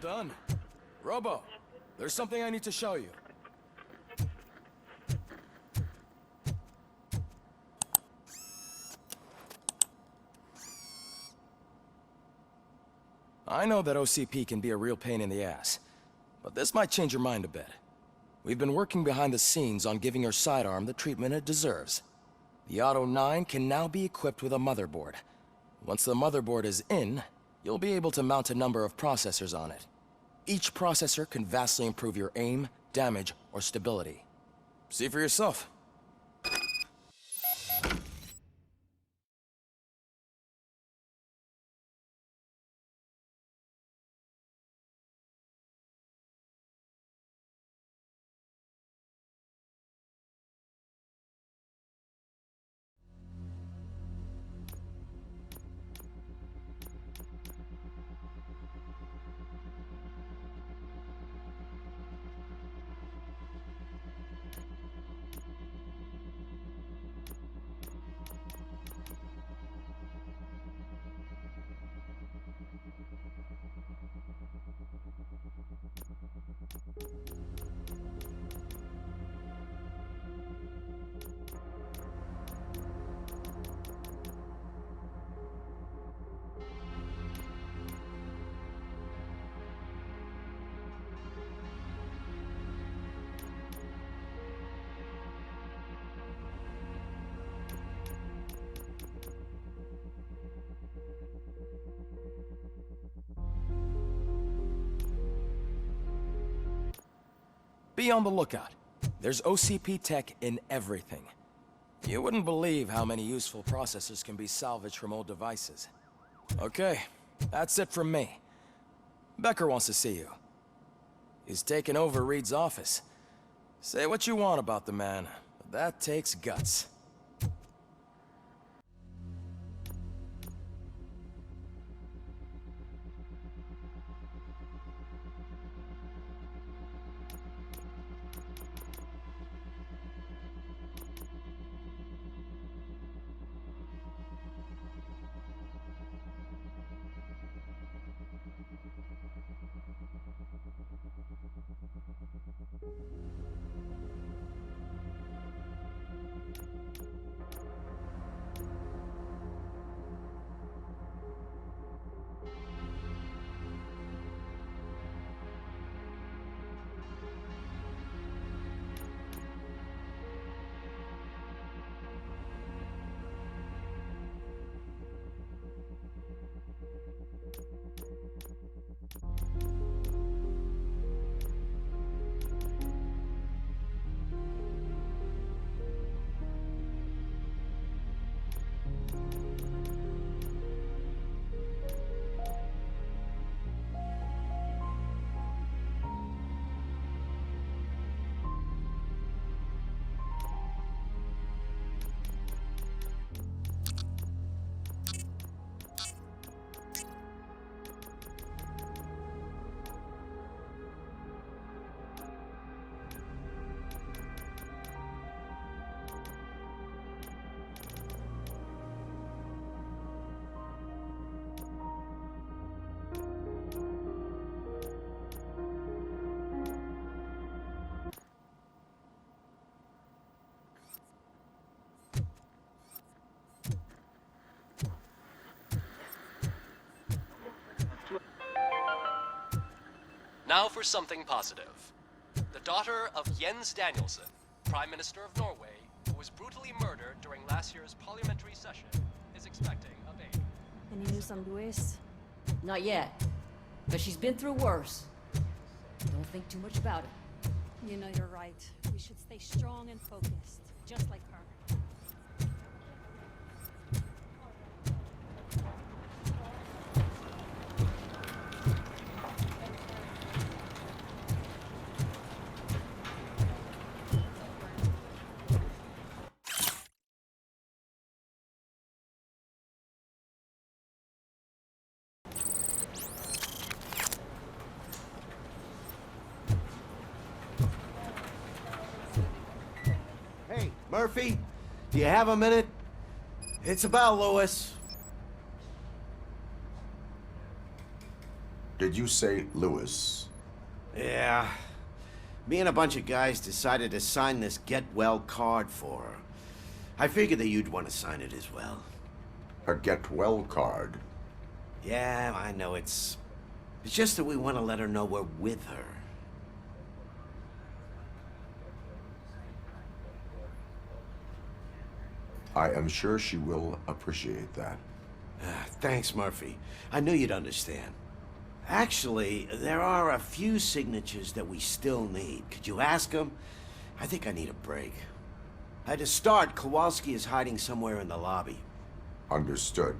done. Robo, there's something I need to show you. I know that OCP can be a real pain in the ass, but this might change your mind a bit. We've been working behind the scenes on giving your sidearm the treatment it deserves. The Auto 9 can now be equipped with a motherboard. Once the motherboard is in, you'll be able to mount a number of processors on it. Each processor can vastly improve your aim, damage, or stability. See for yourself. Be on the lookout. There's OCP tech in everything. You wouldn't believe how many useful processors can be salvaged from old devices. Okay, that's it from me. Becker wants to see you. He's taken over Reed's office. Say what you want about the man, but that takes guts. Now for something positive. The daughter of Jens Danielson, Prime Minister of Norway, who was brutally murdered during last year's parliamentary session, is expecting a baby. Any news on Luis? Not yet, but she's been through worse. Don't think too much about it. You know you're right. We should stay strong and focused, just like her. Murphy, do you have a minute? It's about Louis. Did you say Lewis? Yeah. Me and a bunch of guys decided to sign this get well card for her. I figured that you'd want to sign it as well. A get well card? Yeah, I know it's just that we want to let her know we're with her. I am sure she will appreciate that. Thanks, Murphy. I knew you'd understand. Actually, there are a few signatures that we still need. Could you ask them? I think I need a break. To start, Kowalski is hiding somewhere in the lobby. Understood.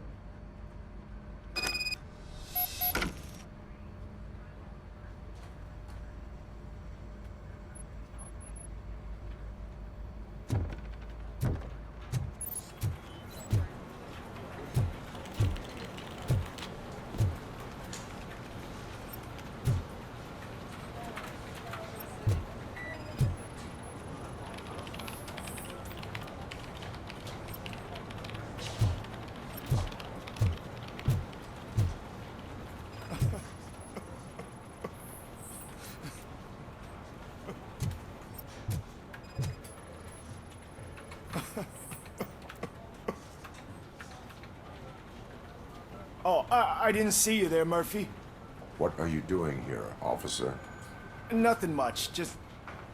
Oh, I didn't see you there, Murphy. What are you doing here, officer? Nothing much, just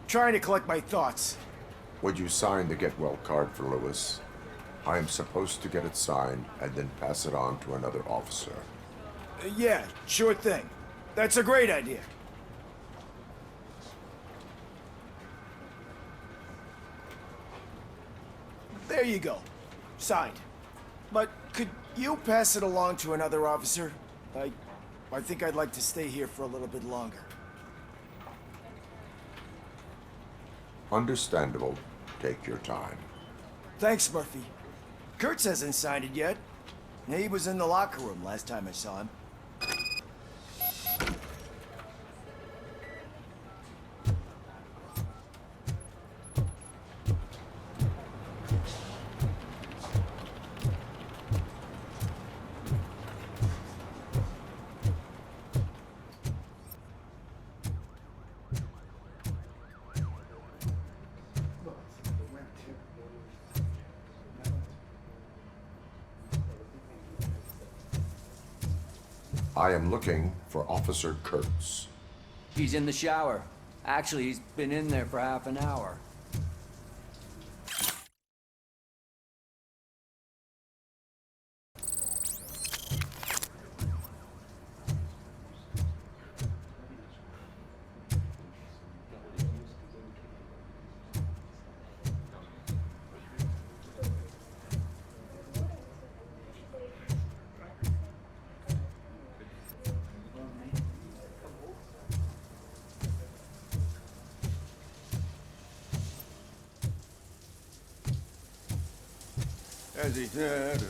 trying to collect my thoughts. Would you sign the get well card for Lewis? I am supposed to get it signed and then pass it on to another officer. Yeah, sure thing. That's a great idea. There you go. Signed. But could you pass it along to another officer? I think I'd like to stay here for a little bit longer. Understandable. Take your time. Thanks, Murphy. Kurtz hasn't signed it yet. He was in the locker room last time I saw him. I am looking for Officer Kurtz. He's in the shower. Actually, he's been in there for half an hour. As he said.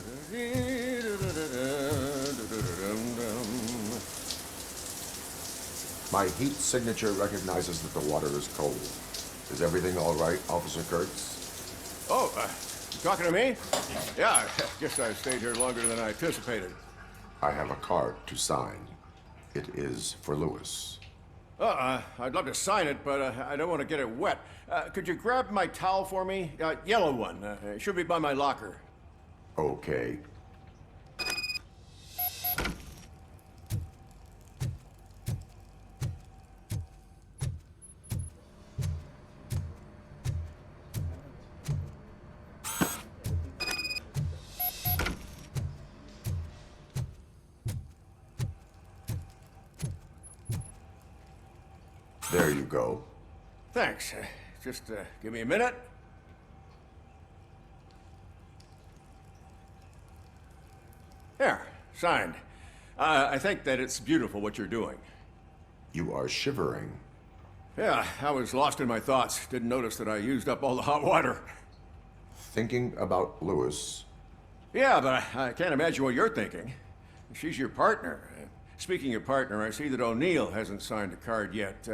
My heat signature recognizes that the water is cold. Is everything all right, Officer Kurtz? Oh, you talking to me? Yeah, I guess I stayed here longer than I anticipated. I have a card to sign. It is for Lewis. I'd love to sign it, but I don't want to get it wet. Could you grab my towel for me? Yellow one. It should be by my locker. Okay. There you go. Thanks. Just give me a minute. There, signed. I think that it's beautiful what you're doing. You are shivering. Yeah, I was lost in my thoughts. Didn't notice that I used up all the hot water. Thinking about Lewis. Yeah, but I can't imagine what you're thinking. She's your partner. Speaking of partner, I see that O'Neill hasn't signed a card yet.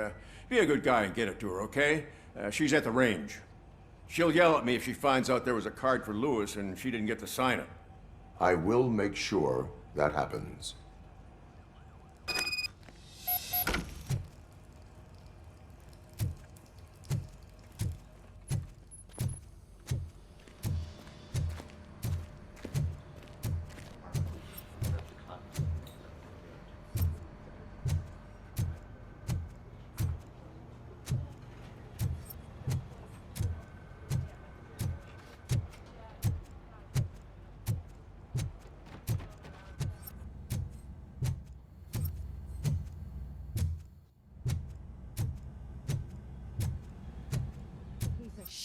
Be a good guy and get it to her, okay? She's at the range. She'll yell at me if she finds out there was a card for Lewis and she didn't get to sign it. I will make sure that happens.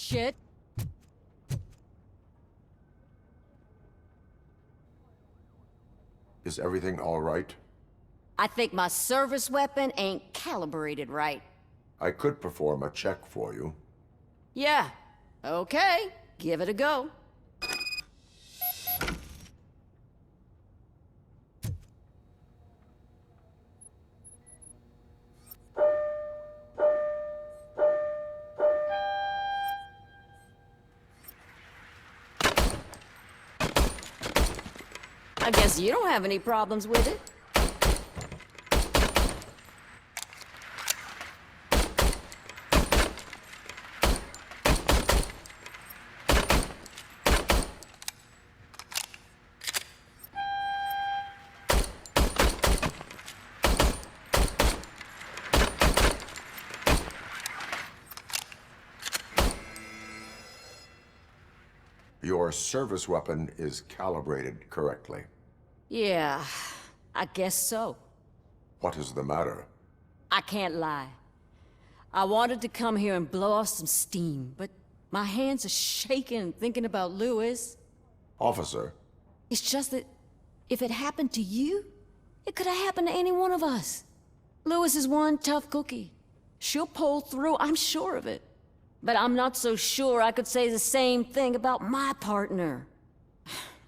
shit. Is everything all right? I think my service weapon ain't calibrated right. I could perform a check for you. Yeah, okay, give it a go. I guess you don't have any problems with it. Your service weapon is calibrated correctly. Yeah, I guess so. What is the matter? I can't lie. I wanted to come here and blow off some steam, but my hands are shaking thinking about Lewis. Officer, It's just that if it happened to you, it could have happened to any one of us. Lewis is one tough cookie. She'll pull through, I'm sure of it. But I'm not so sure I could say the same thing about my partner.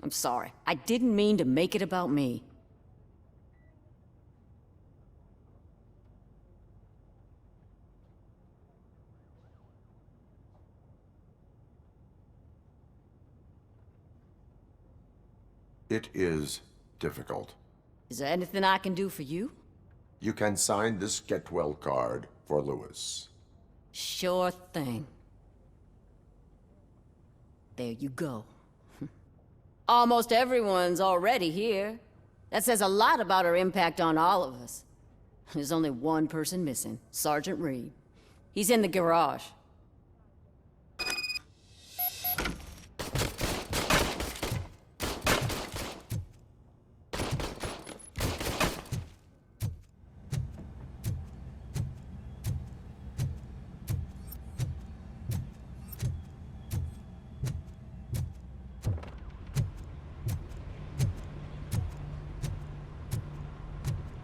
I'm sorry. I didn't mean to make it about me. it is difficult. Is there anything I can do for you? You can sign this get well card for Lewis. Sure thing. There you go. Almost everyone's already here. That says a lot about her impact on all of us. There's only one person missing, Sergeant Reed. He's in the garage.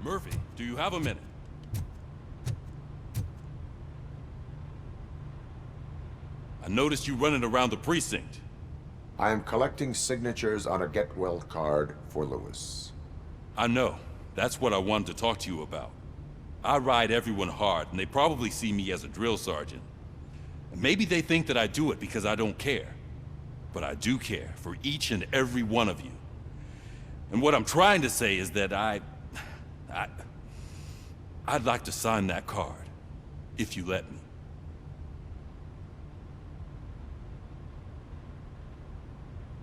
Murphy, do you have a minute? I noticed you running around the precinct. I am collecting signatures on a get well card for Lewis. I know. That's what I wanted to talk to you about. I ride everyone hard, and they probably see me as a drill sergeant. And maybe they think that I do it because I don't care. But I do care for each and every one of you. And what I'm trying to say is that I'd like to sign that card, if you let me.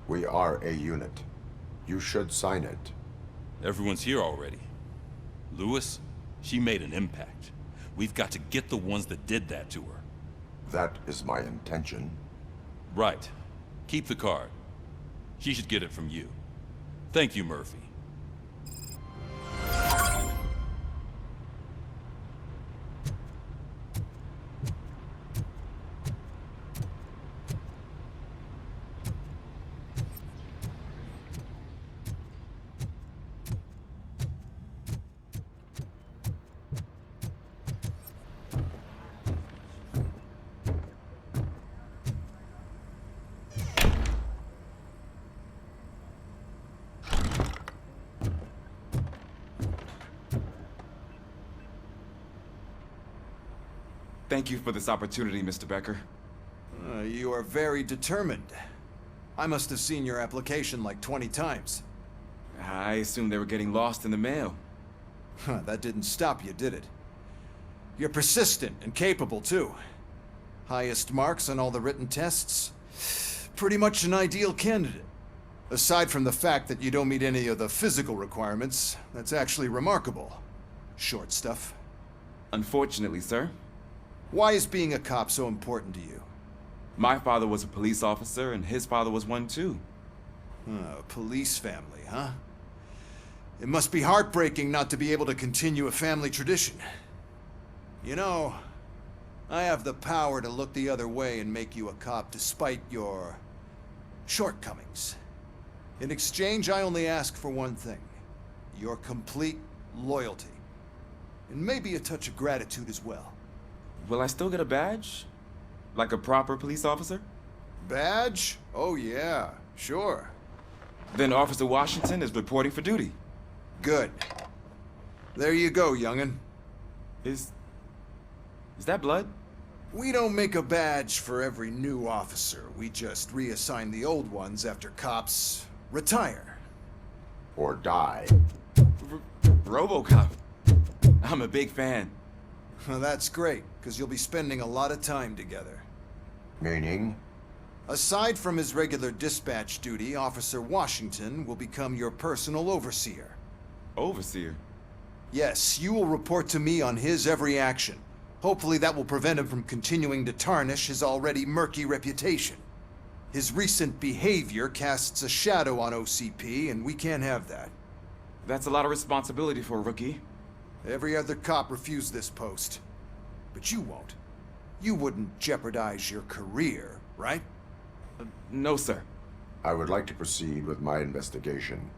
We are a unit. You should sign it. Everyone's here already. Lewis, she made an impact. We've got to get the ones that did that to her. That is my intention. Right. Keep the card. She should get it from you. Thank you, Murphy. Thank you for this opportunity, Mr. Becker. You are very determined. I must have seen your application like 20 times. I assumed they were getting lost in the mail. That didn't stop you, did it? You're persistent and capable, too. Highest marks on all the written tests. Pretty much an ideal candidate. Aside from the fact that you don't meet any of the physical requirements, that's actually remarkable. Short stuff. Unfortunately, sir. Why is being a cop so important to you? My father was a police officer, and his father was one too. A police family, huh? It must be heartbreaking not to be able to continue a family tradition. You know, I have the power to look the other way and make you a cop despite your shortcomings. In exchange, I only ask for one thing. Your complete loyalty. And maybe a touch of gratitude as well. Will I still get a badge? Like a proper police officer? Badge? Oh yeah, sure. Then Officer Washington is reporting for duty. Good. There you go, young'un. Is that blood? We don't make a badge for every new officer. We just reassign the old ones after cops retire. Or die. RoboCop. I'm a big fan. Well, that's great, because you'll be spending a lot of time together. Meaning? Aside from his regular dispatch duty, Officer Washington will become your personal overseer. Overseer? Yes, you will report to me on his every action. Hopefully that will prevent him from continuing to tarnish his already murky reputation. His recent behavior casts a shadow on OCP, and we can't have that. That's a lot of responsibility for a rookie. Every other cop refused this post. But you won't. You wouldn't jeopardize your career, right? No, sir. I would like to proceed with my investigation,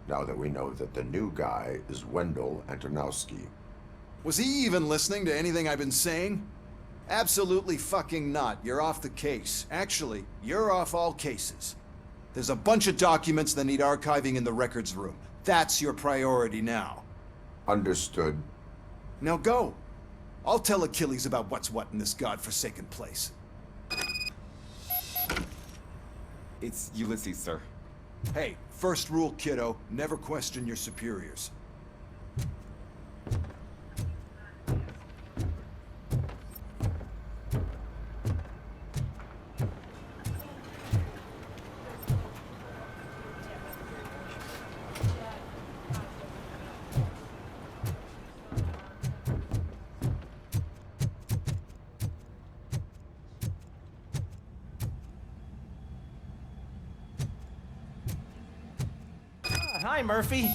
now that we know that the new guy is Wendell Antonowski. Was he even listening to anything I've been saying? Absolutely fucking not. You're off the case. Actually, you're off all cases. There's a bunch of documents that need archiving in the records room. That's your priority now. Understood. Now go. I'll tell Achilles about what's what in this godforsaken place. It's Ulysses, sir. Hey, first rule, kiddo, never question your superiors. Hi, Murphy.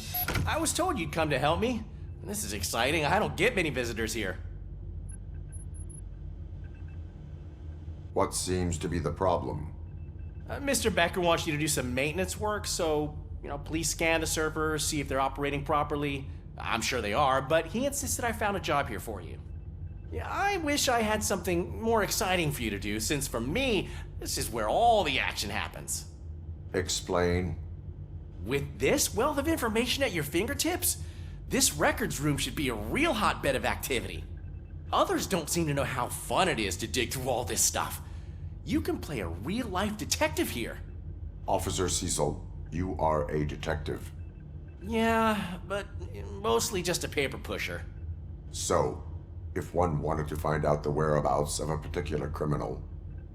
I was told you'd come to help me. This is exciting. I don't get many visitors here. What seems to be the problem? Mr. Becker wants you to do some maintenance work, so, please scan the servers, see if they're operating properly. I'm sure they are, but he insisted I found a job here for you. Yeah, I wish I had something more exciting for you to do, since for me, this is where all the action happens. Explain. With this wealth of information at your fingertips, this records room should be a real hotbed of activity. Others don't seem to know how fun it is to dig through all this stuff. You can play a real-life detective here. Officer Cecil, you are a detective. Yeah, but mostly just a paper pusher. So, if one wanted to find out the whereabouts of a particular criminal,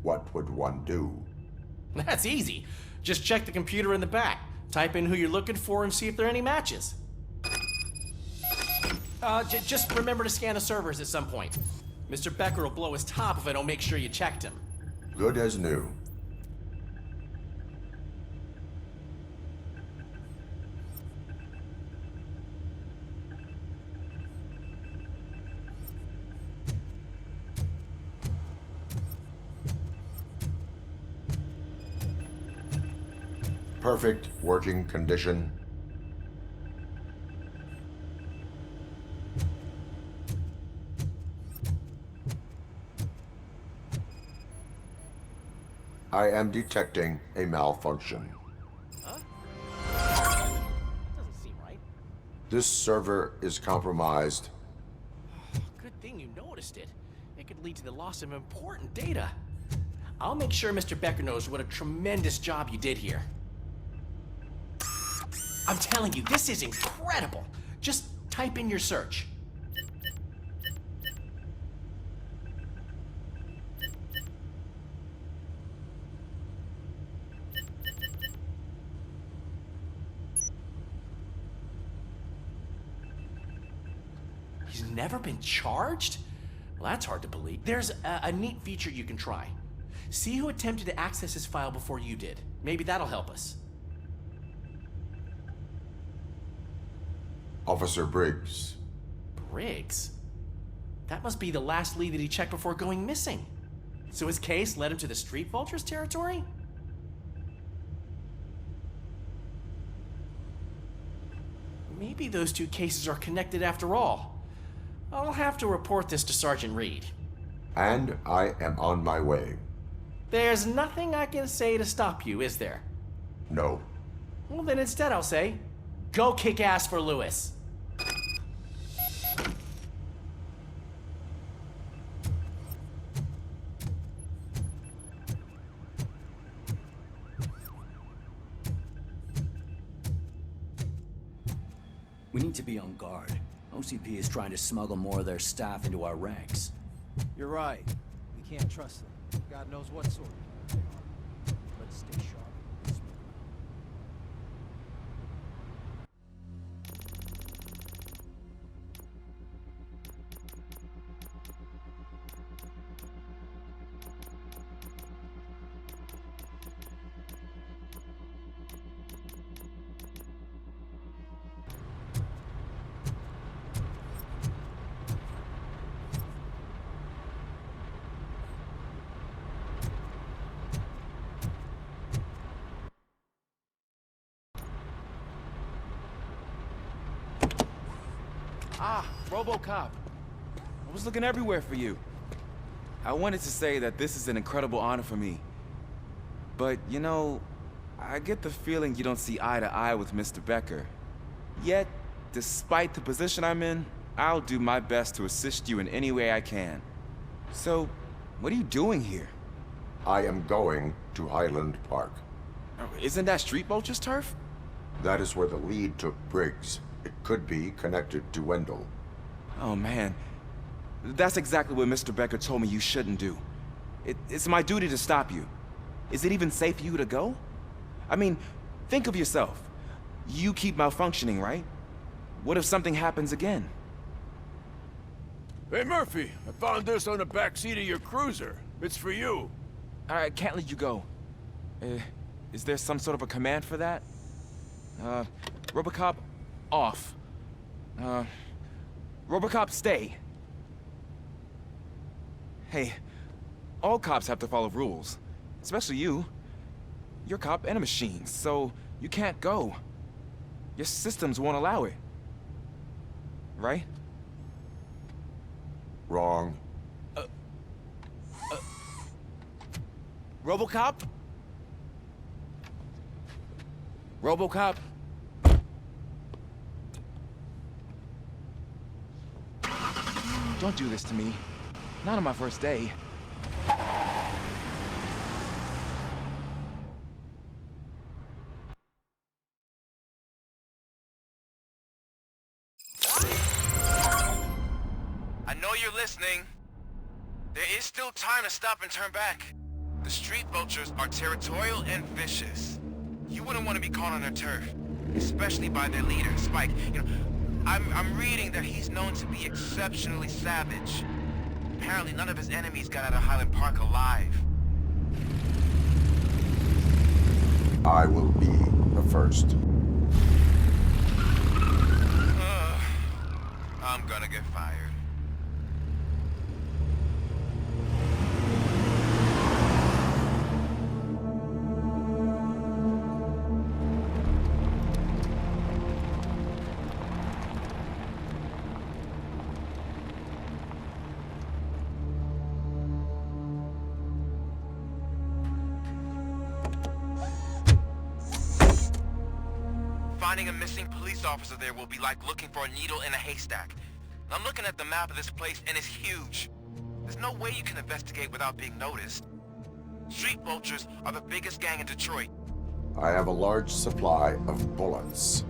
what would one do? That's easy. Just check the computer in the back. Type in who you're looking for and see if there are any matches. Just remember to scan the servers at some point. Mr. Becker will blow his top if I don't make sure you checked him. Good as new. Perfect working condition. I am detecting a malfunction. Huh? Doesn't seem right. This server is compromised. Good thing you noticed it. It could lead to the loss of important data. I'll make sure Mr. Becker knows what a tremendous job you did here. I'm telling you, this is incredible. Just type in your search. He's never been charged? Well, that's hard to believe. There's a neat feature you can try. See who attempted to access his file before you did. Maybe that'll help us. Officer Briggs. Briggs? That must be the last lead that he checked before going missing. So his case led him to the Street Vultures territory? Maybe those two cases are connected after all. I'll have to report this to Sergeant Reed. And I am on my way. There's nothing I can say to stop you, is there? No. Well, then instead I'll say, go kick ass for Lewis. We need to be on guard. OCP is trying to smuggle more of their staff into our ranks. You're right. We can't trust them. God knows what sort of people they are. Let's stay sharp. Ah, RoboCop. I was looking everywhere for you. I wanted to say that this is an incredible honor for me. But, you know, I get the feeling you don't see eye to eye with Mr. Becker. Yet, despite the position I'm in, I'll do my best to assist you in any way I can. So, what are you doing here? I am going to Highland Park. Isn't that Street Vultures turf? That is where the lead took Briggs. It could be connected to Wendell. Oh, man. That's exactly what Mr. Becker told me you shouldn't do. It's my duty to stop you. Is it even safe for you to go? I mean, think of yourself. You keep malfunctioning, right? What if something happens again? Hey, Murphy, I found this on the back seat of your cruiser. It's for you. I can't let you go. Is there some sort of a command for that? RoboCop, off. RoboCop, stay. Hey, all cops have to follow rules. Especially you. You're a cop and a machine, so you can't go. Your systems won't allow it. Right? Wrong. RoboCop? RoboCop? Don't do this to me. Not on my first day. I know you're listening. There is still time to stop and turn back. The Street Vultures are territorial and vicious. You wouldn't want to be caught on their turf, especially by their leader, Spike. You know, I'm reading that he's known to be exceptionally savage. Apparently none of his enemies got out of Highland Park alive. I will be the first. I'm gonna get fired. Finding a missing police officer there will be like looking for a needle in a haystack. I'm looking at the map of this place and it's huge. There's no way you can investigate without being noticed. Street Vultures are the biggest gang in Detroit. I have a large supply of bullets.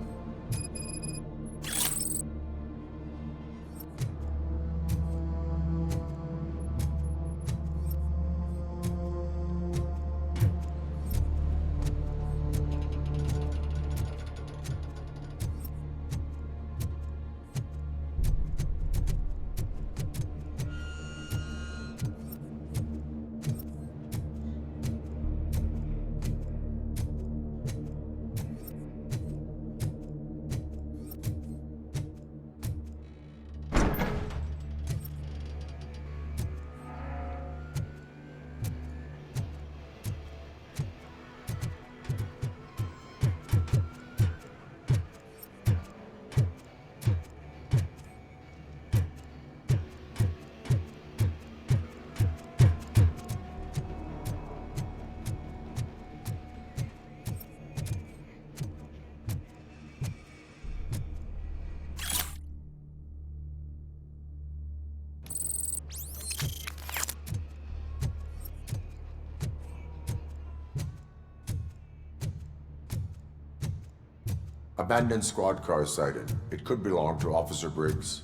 Abandoned squad car sighted. It could belong to Officer Briggs.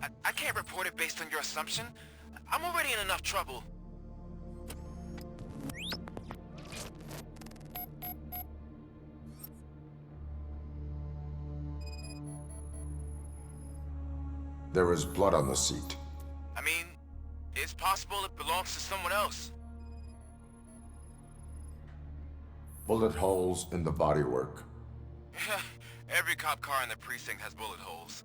I can't report it based on your assumption. I'm already in enough trouble. There is blood on the seat. I mean, it's possible it belongs to someone else. Bullet holes in the bodywork. Every cop car in the precinct has bullet holes.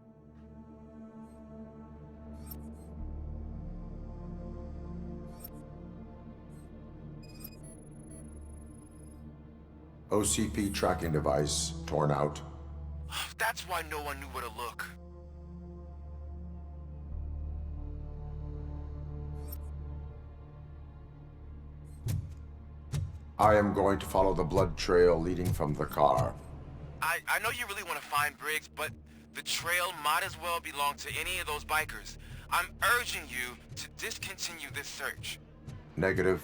OCP tracking device torn out. That's why no one knew where to look. I am going to follow the blood trail leading from the car. I know you really want to find Briggs, but the trail might as well belong to any of those bikers. I'm urging you to discontinue this search. Negative.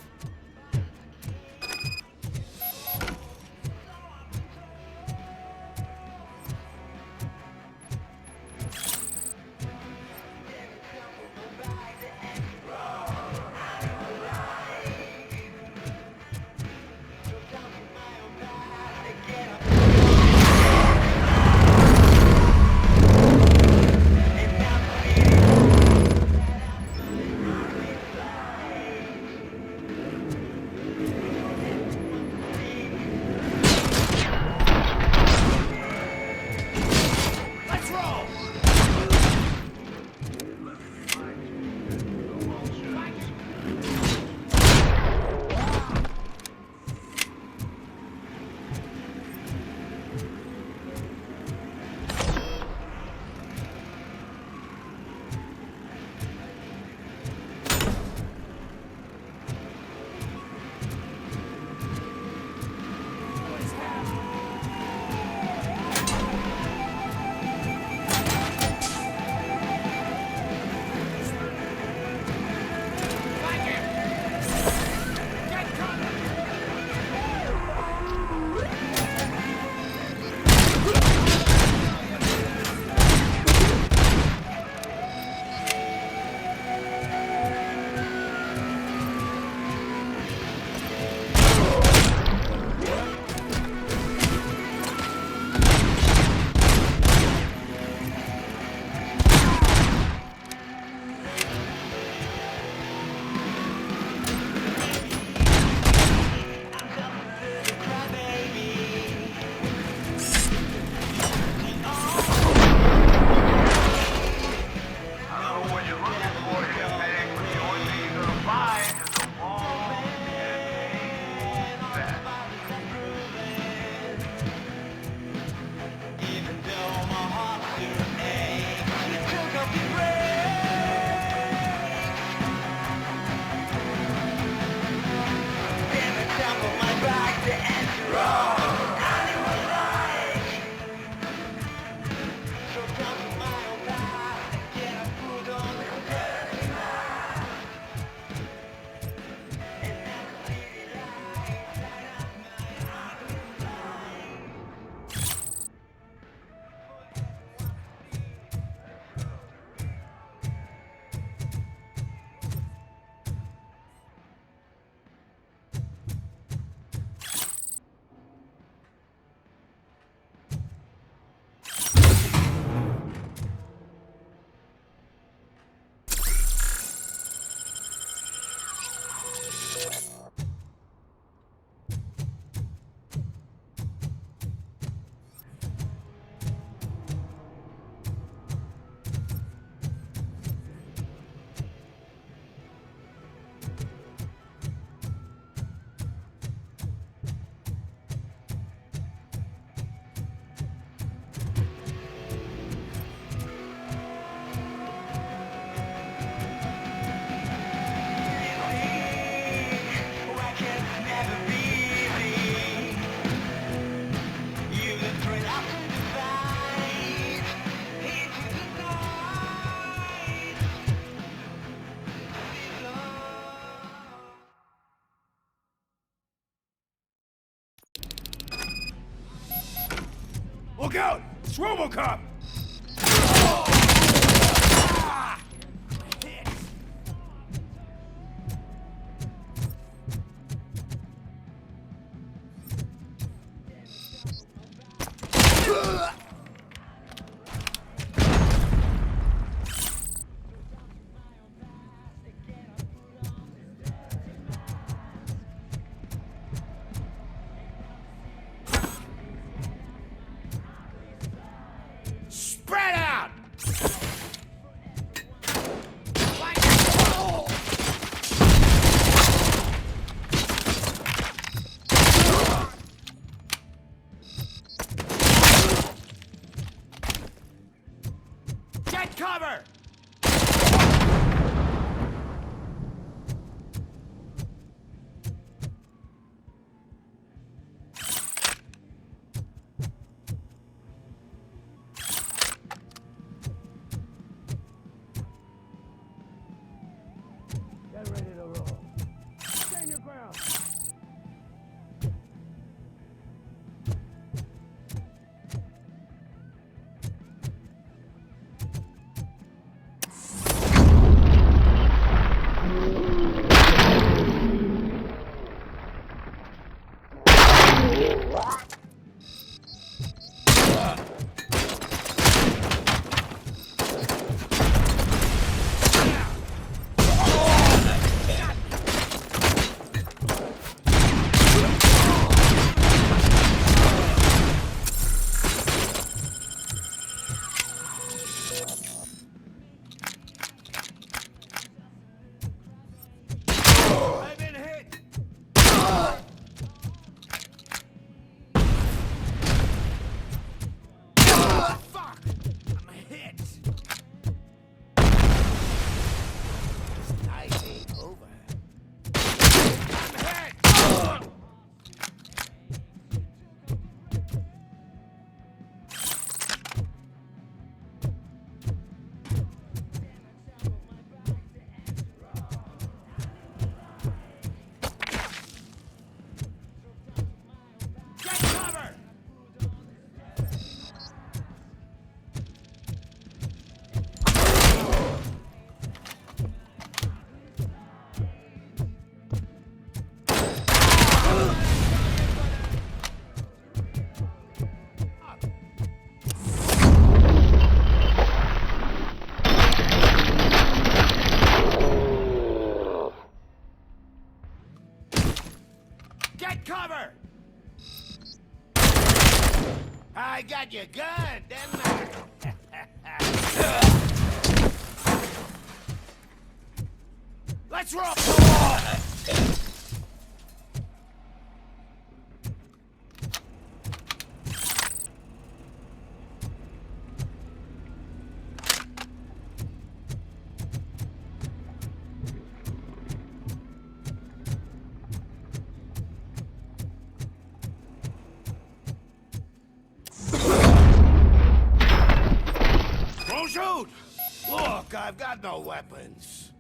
Look out! It's RoboCop! Spread out! Get cover! Get ready to roll. Stand your ground. I've been hit! Fuck! I'm hit! This night ain't over. I'm hit! Get cover! Get cover! I got you good, didn't I? Let's roll! Don't shoot! Look, I've got no weapons.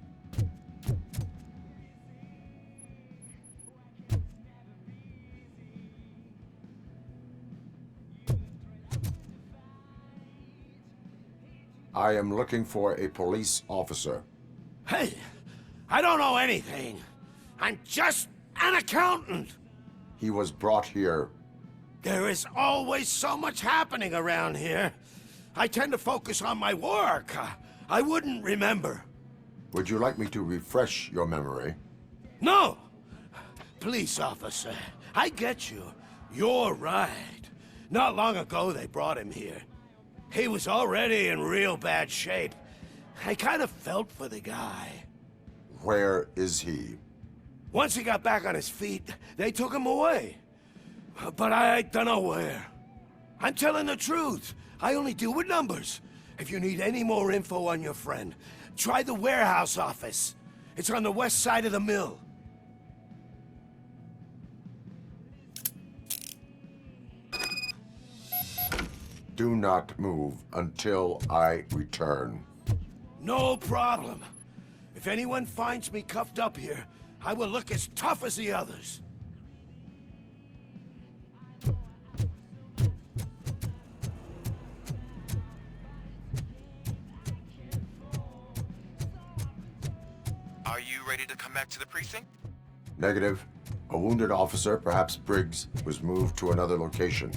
I am looking for a police officer. Hey, I don't know anything. I'm just an accountant. He was brought here. There is always so much happening around here. I tend to focus on my work. I wouldn't remember. Would you like me to refresh your memory? No! Police officer, I get you. You're right. Not long ago they brought him here. He was already in real bad shape. I kind of felt for the guy. Where is he? Once he got back on his feet, they took him away. But I don't know where. I'm telling the truth. I only deal with numbers. If you need any more info on your friend, try the warehouse office. It's on the west side of the mill. Do not move until I return. No problem. If anyone finds me cuffed up here, I will look as tough as the others. you ready to come back to the precinct? Negative. A wounded officer, perhaps Briggs, was moved to another location.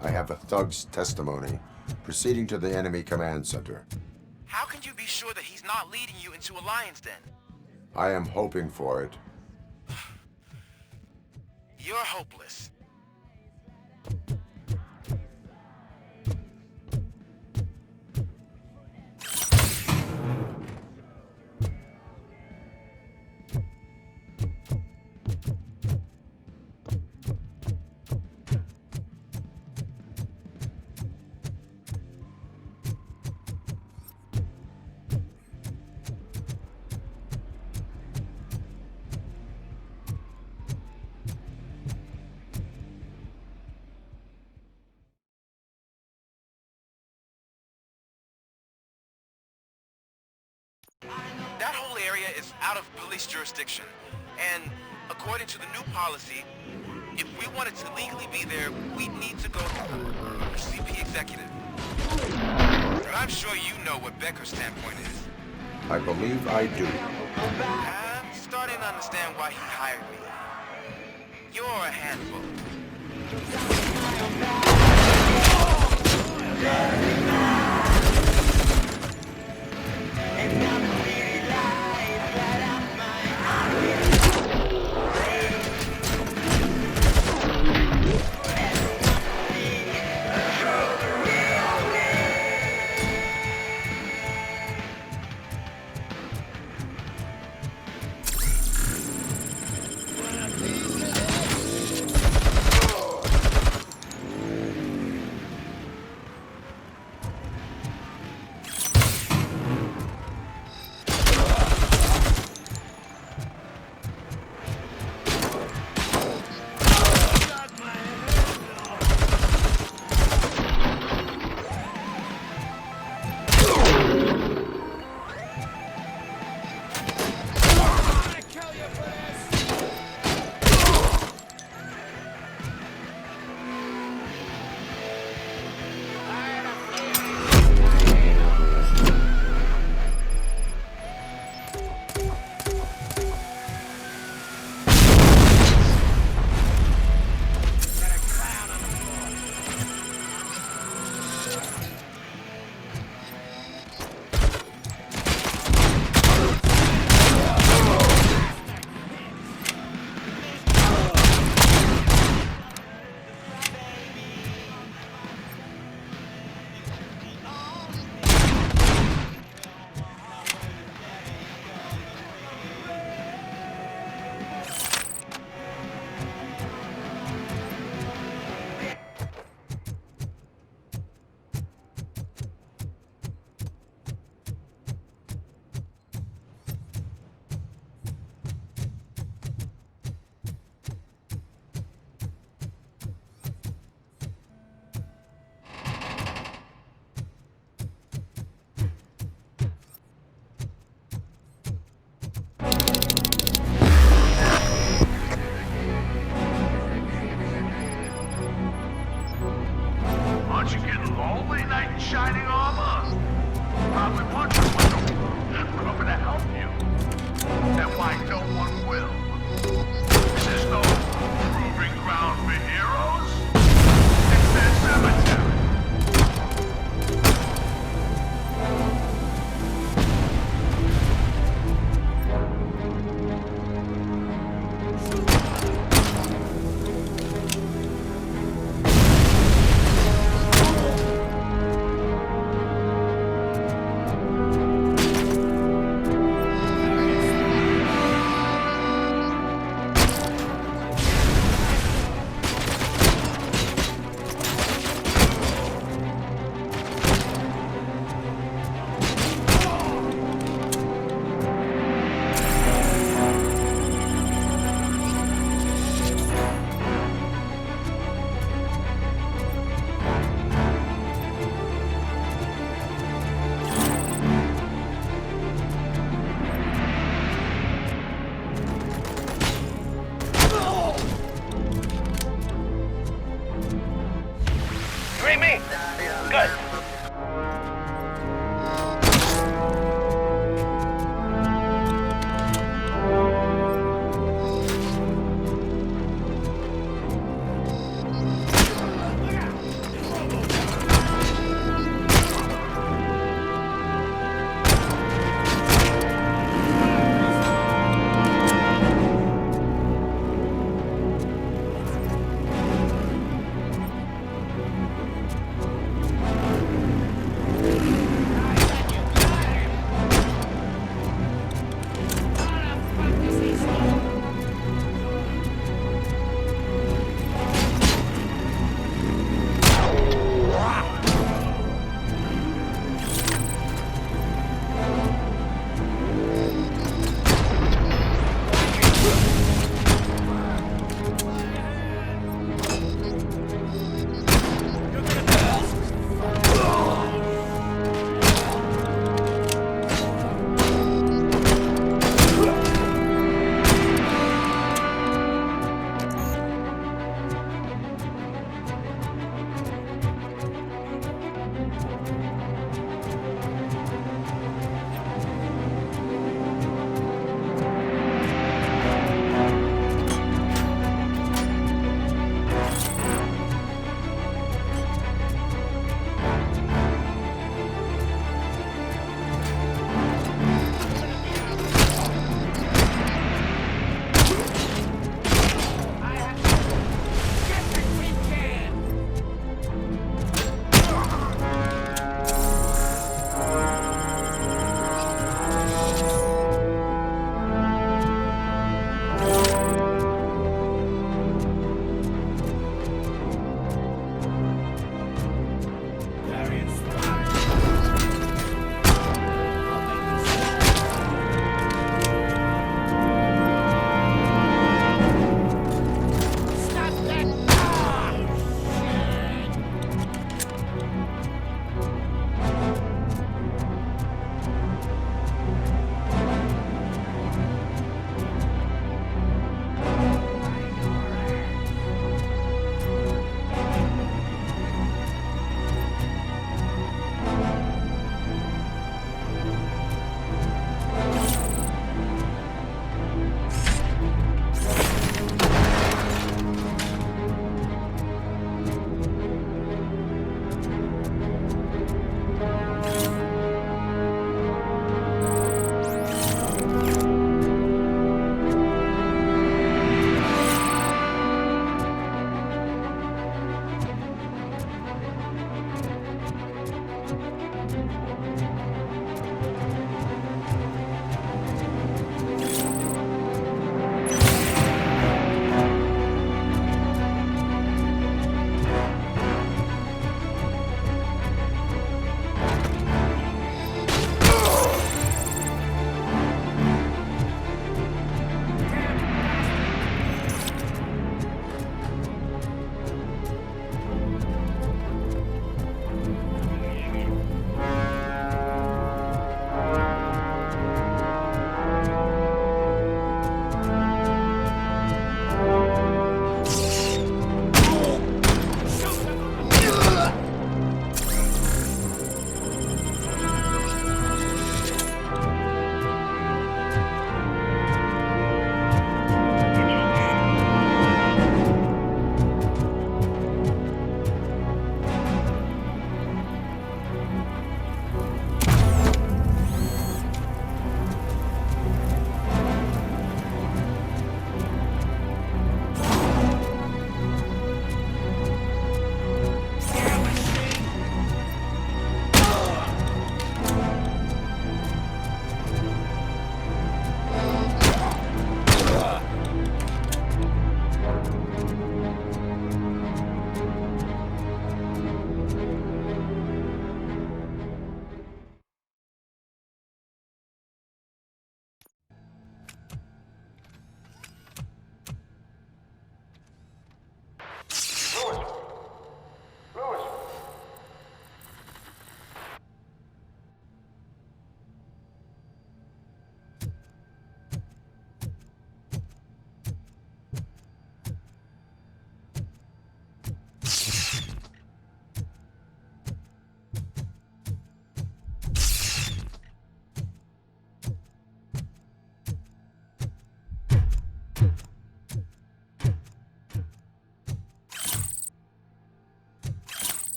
I have a thug's testimony proceeding to the enemy command center. How can you be sure that he's not leading you into a lion's den? I am hoping for it. You're hopeless. That whole area is out of police jurisdiction, and according to the new policy, if we wanted to legally be there, we'd need to go through a CP executive. And I'm sure you know what Becker's standpoint is. I believe I do. I'm starting to understand why he hired me. You're a handful.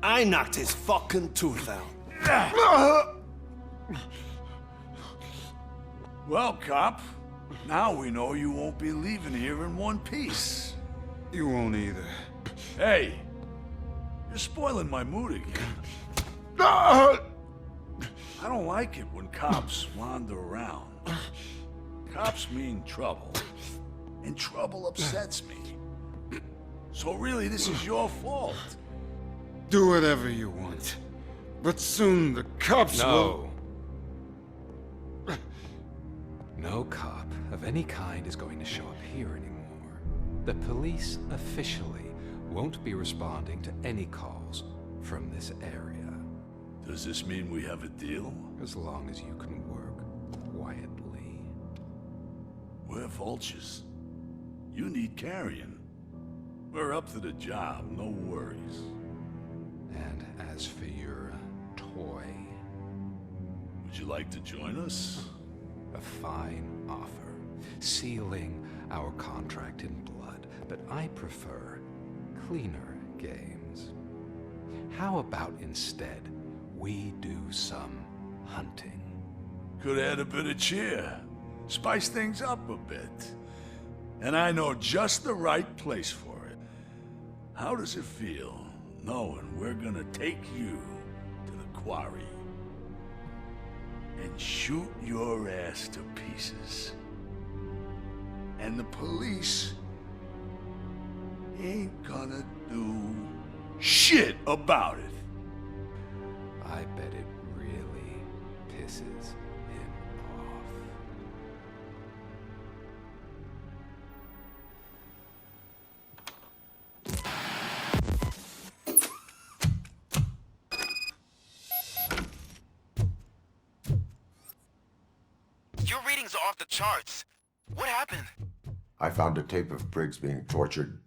I knocked his fucking tooth out. Well, cop, now we know you won't be leaving here in one piece. You won't either. Hey, you're spoiling my mood again. I don't like it when cops wander around. Cops mean trouble, and trouble upsets me. So really, this is your fault. Do whatever you want. But soon the cops will... No cop of any kind is going to show up here anymore. The police officially won't be responding to any calls from this area. Does this mean we have a deal? As long as you can work quietly. We're vultures. You need carrion. We're up to the job, no worries. And as for your toy... Would you like to join us? A fine offer, sealing our contract in blood, but I prefer cleaner games. How about instead we do some hunting? Could add a bit of cheer, spice things up a bit. And I know just the right place for it. How does it feel, knowing we're gonna take you to the quarry and shoot your ass to pieces? And the police ain't gonna do shit about it. I bet it really pisses him off. Your readings are off the charts. What happened? I found a tape of Briggs being tortured.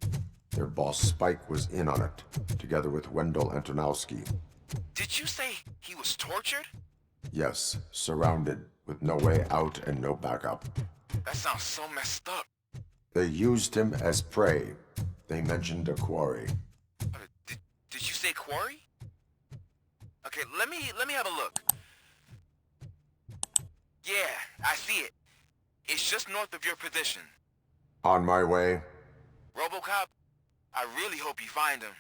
Their boss Spike was in on it, together with Wendell Antonowski. Did you say he was tortured? Yes, surrounded, with no way out and no backup. That sounds so messed up. They used him as prey. They mentioned a quarry. Did you say quarry? Okay, let me have a look. Yeah, I see it. It's just north of your position. On my way. RoboCop, I really hope you find him.